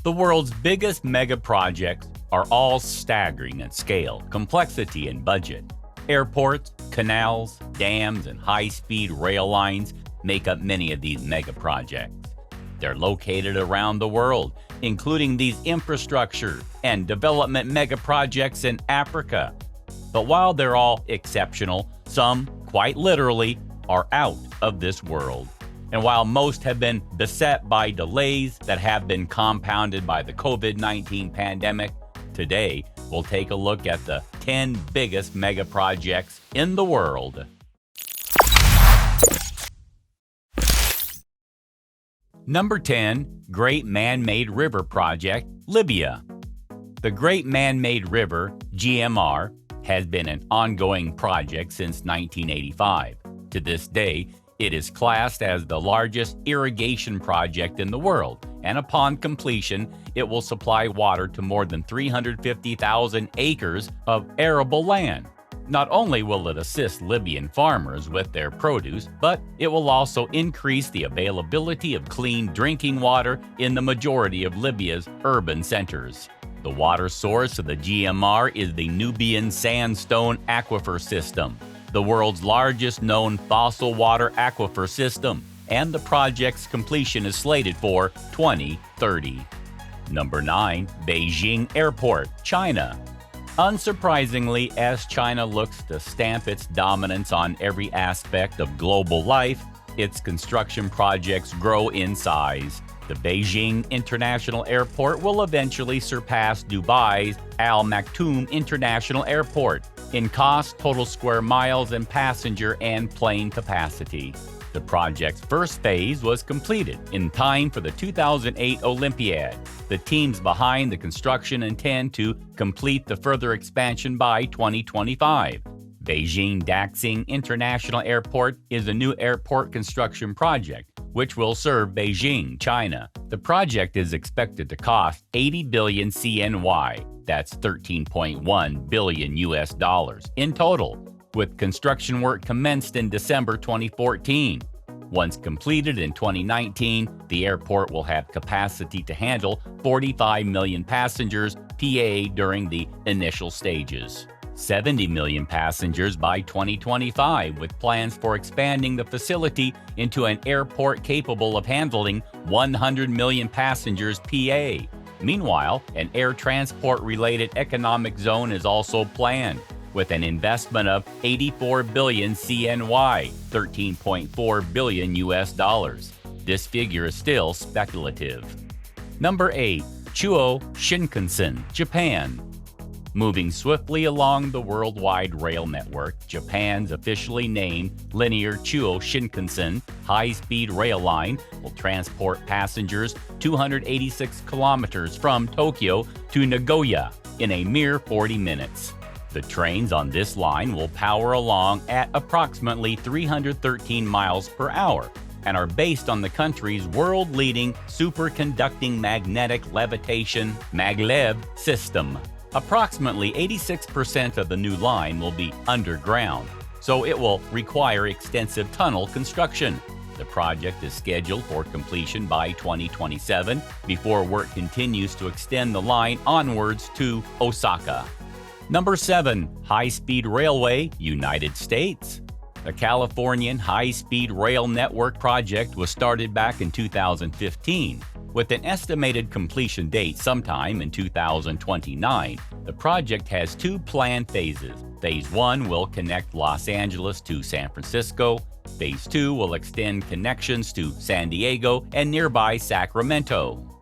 The world's biggest mega projects are all staggering in scale, complexity, and budget. Airports, canals, dams, and high-speed rail lines make up many of these mega projects. They're located around the world, including these infrastructure and development mega projects in Africa. But while they're all exceptional, some, quite literally, are out of this world. And while most have been beset by delays that have been compounded by the COVID-19 pandemic, today we'll take a look at the 10 biggest mega projects in the world. Number 10. Great Man-Made River Project, Libya. The Great Man-Made River, GMR, has been an ongoing project since 1985. To this day, it is classed as the largest irrigation project in the world, and upon completion, it will supply water to more than 350,000 acres of arable land. Not only will it assist Libyan farmers with their produce, but it will also increase the availability of clean drinking water in the majority of Libya's urban centers. The water source of the GMR is the Nubian Sandstone Aquifer System, the world's largest known fossil water aquifer system, and the project's completion is slated for 2030. Number 9. Beijing Airport, China. Unsurprisingly, as China looks to stamp its dominance on every aspect of global life, its construction projects grow in size. The Beijing International Airport will eventually surpass Dubai's Al Maktoum International Airport in cost, total square miles, and passenger and plane capacity. The project's first phase was completed in time for the 2008 Olympiad. The teams behind the construction intend to complete the further expansion by 2025. Beijing Daxing International Airport is a new airport construction project which will serve Beijing, China. The project is expected to cost 80 billion CNY, that's 13.1 billion US dollars in total, with construction work commenced in December 2014. Once completed in 2019, the airport will have capacity to handle 45 million passengers PA during the initial stages. 70 million passengers by 2025, with plans for expanding the facility into an airport capable of handling 100 million passengers PA. Meanwhile, an air transport-related economic zone is also planned, with an investment of 84 billion CNY, 13.4 billion US dollars. This figure is still speculative. Number 8. Chuo Shinkansen, Japan. Moving swiftly along the worldwide rail network, Japan's officially named Linear Chuo Shinkansen high-speed rail line will transport passengers 286 kilometers from Tokyo to Nagoya in a mere 40 minutes. The trains on this line will power along at approximately 313 miles per hour and are based on the country's world-leading superconducting magnetic levitation maglev system. Approximately 86% of the new line will be underground, so it will require extensive tunnel construction. The project is scheduled for completion by 2027 before work continues to extend the line onwards to Osaka. Number 7. High-Speed Railway, United States. The Californian High-Speed Rail Network project was started back in 2015. With an estimated completion date sometime in 2029, the project has two planned phases. Phase 1 will connect Los Angeles to San Francisco. Phase 2 will extend connections to San Diego and nearby Sacramento.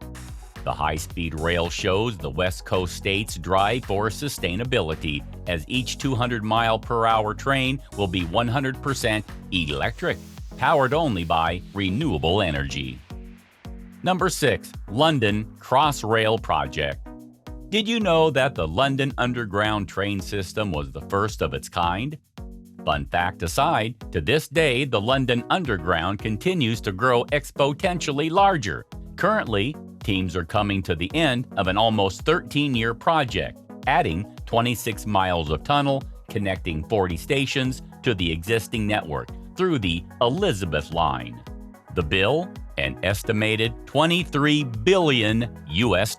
The high-speed rail shows the West Coast states' drive for sustainability, as each 200-mile-per-hour train will be 100% electric, powered only by renewable energy. Number 6. London Crossrail Project. Did you know that the London Underground train system was the first of its kind? Fun fact aside, to this day, the London Underground continues to grow exponentially larger. Currently, teams are coming to the end of an almost 13-year project, adding 26 miles of tunnel, connecting 40 stations to the existing network through the Elizabeth Line. The bill? an estimated $23 billion US.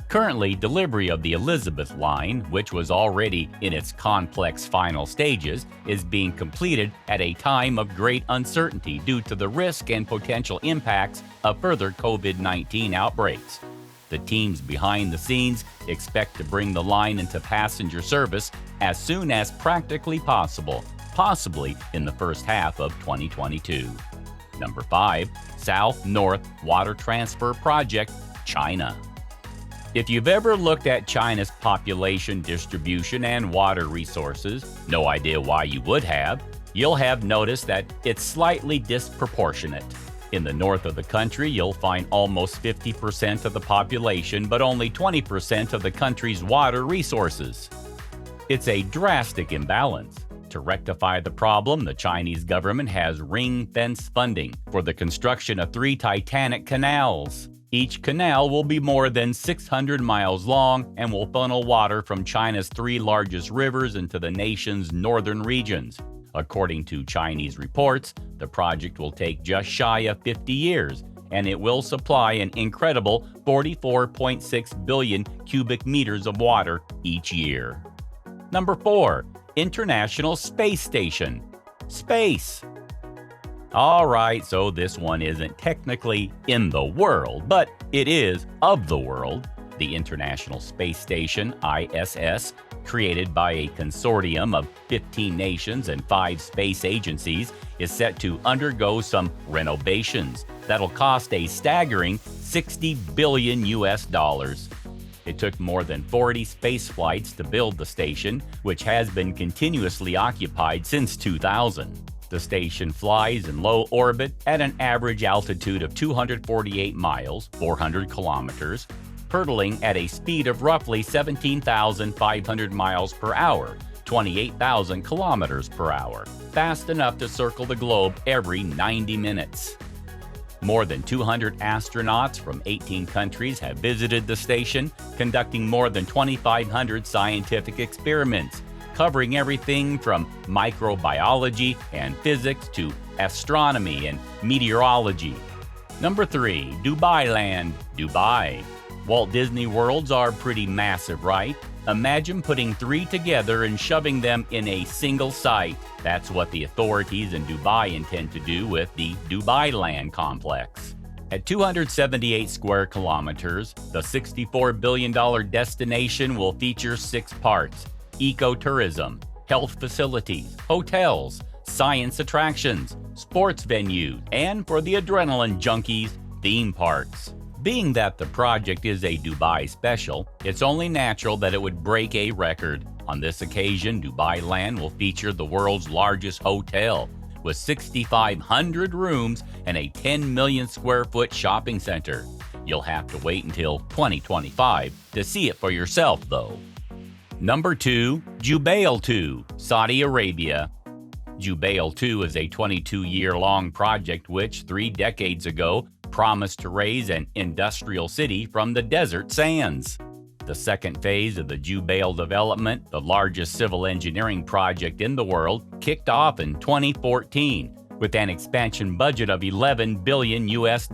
Currently, delivery of the Elizabeth line, which was already in its complex final stages, is being completed at a time of great uncertainty due to the risk and potential impacts of further COVID-19 outbreaks. The teams behind the scenes expect to bring the line into passenger service as soon as practically possible, possibly in the first half of 2022. Number 5. South-North Water Transfer Project, China. If you've ever looked at China's population distribution and water resources, no idea why you would have, you'll have noticed that it's slightly disproportionate. In the north of the country, you'll find almost 50% of the population, but only 20% of the country's water resources. It's a drastic imbalance. To rectify the problem, the Chinese government has ring-fence funding for the construction of 3 titanic canals. Each canal will be more than 600 miles long and will funnel water from China's 3 largest rivers into the nation's northern regions. According to Chinese reports, the project will take just shy of 50 years, and it will supply an incredible 44.6 billion cubic meters of water each year. Number 4. International Space Station. Space. All right, so this one isn't technically in the world, but it is of the world. The International Space Station, ISS, created by a consortium of 15 nations and 5 space agencies, is set to undergo some renovations that'll cost a staggering $60 billion US. It took more than 40 space flights to build the station, which has been continuously occupied since 2000. The station flies in low orbit at an average altitude of 248 miles, 400 kilometers, hurtling at a speed of roughly 17,500 miles per hour, 28,000 kilometers per hour, fast enough to circle the globe every 90 minutes. More than 200 astronauts from 18 countries have visited the station, conducting more than 2,500 scientific experiments, covering everything from microbiology and physics to astronomy and meteorology. Number 3. Dubai Land, Dubai. Walt Disney Worlds are pretty massive, right? Imagine putting 3 together and shoving them in a single site. That's what the authorities in Dubai intend to do with the Dubai Land complex. At 278 square kilometers, the $64 billion destination will feature 6 parts: ecotourism, health facilities, hotels, science attractions, sports venues, and for the adrenaline junkies, theme parks. Being that the project is a Dubai special, it's only natural that it would break a record. On this occasion, Dubai Land will feature the world's largest hotel, with 6,500 rooms and a 10 million square foot shopping center. You'll have to wait until 2025 to see it for yourself, though. Number 2. Jubail 2, Saudi Arabia. Jubail 2 is a 22-year-long project which, 3 decades ago, promised to raise an industrial city from the desert sands. The second phase of the Jubail development, the largest civil engineering project in the world, kicked off in 2014 with an expansion budget of $11 billion US.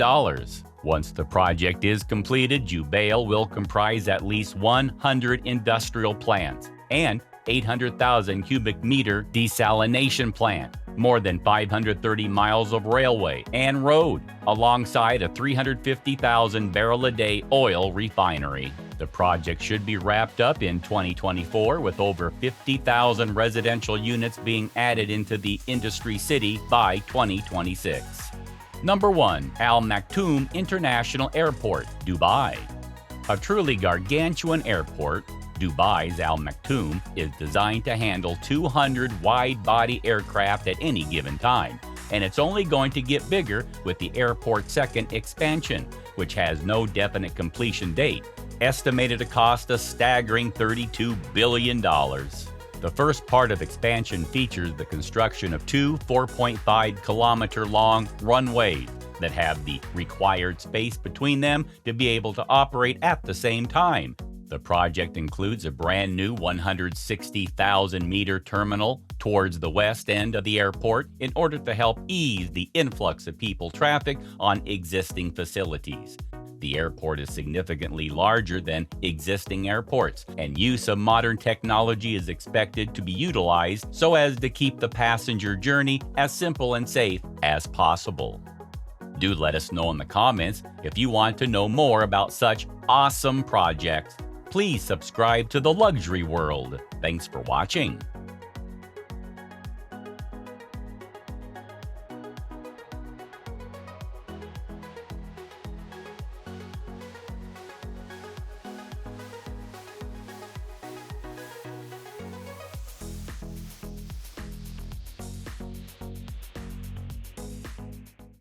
Once the project is completed, Jubail will comprise at least 100 industrial plants and 800,000 cubic meter desalination plant, more than 530 miles of railway and road, alongside a 350,000 barrel a day oil refinery. The project should be wrapped up in 2024 with over 50,000 residential units being added into the industry city by 2026. Number 1. Al Maktoum International Airport, Dubai. A truly gargantuan airport, Dubai's Al Maktoum is designed to handle 200 wide-body aircraft at any given time, and it's only going to get bigger with the airport's second expansion, which has no definite completion date, estimated to cost a staggering $32 billion. The first part of expansion features the construction of 2 4.5-kilometer-long runways that have the required space between them to be able to operate at the same time. The project includes a brand new 160,000-meter terminal towards the west end of the airport in order to help ease the influx of people traffic on existing facilities. The airport is significantly larger than existing airports, and use of modern technology is expected to be utilized so as to keep the passenger journey as simple and safe as possible. Do let us know in the comments if you want to know more about such awesome projects. Please subscribe to The Luxury World. Thanks for watching.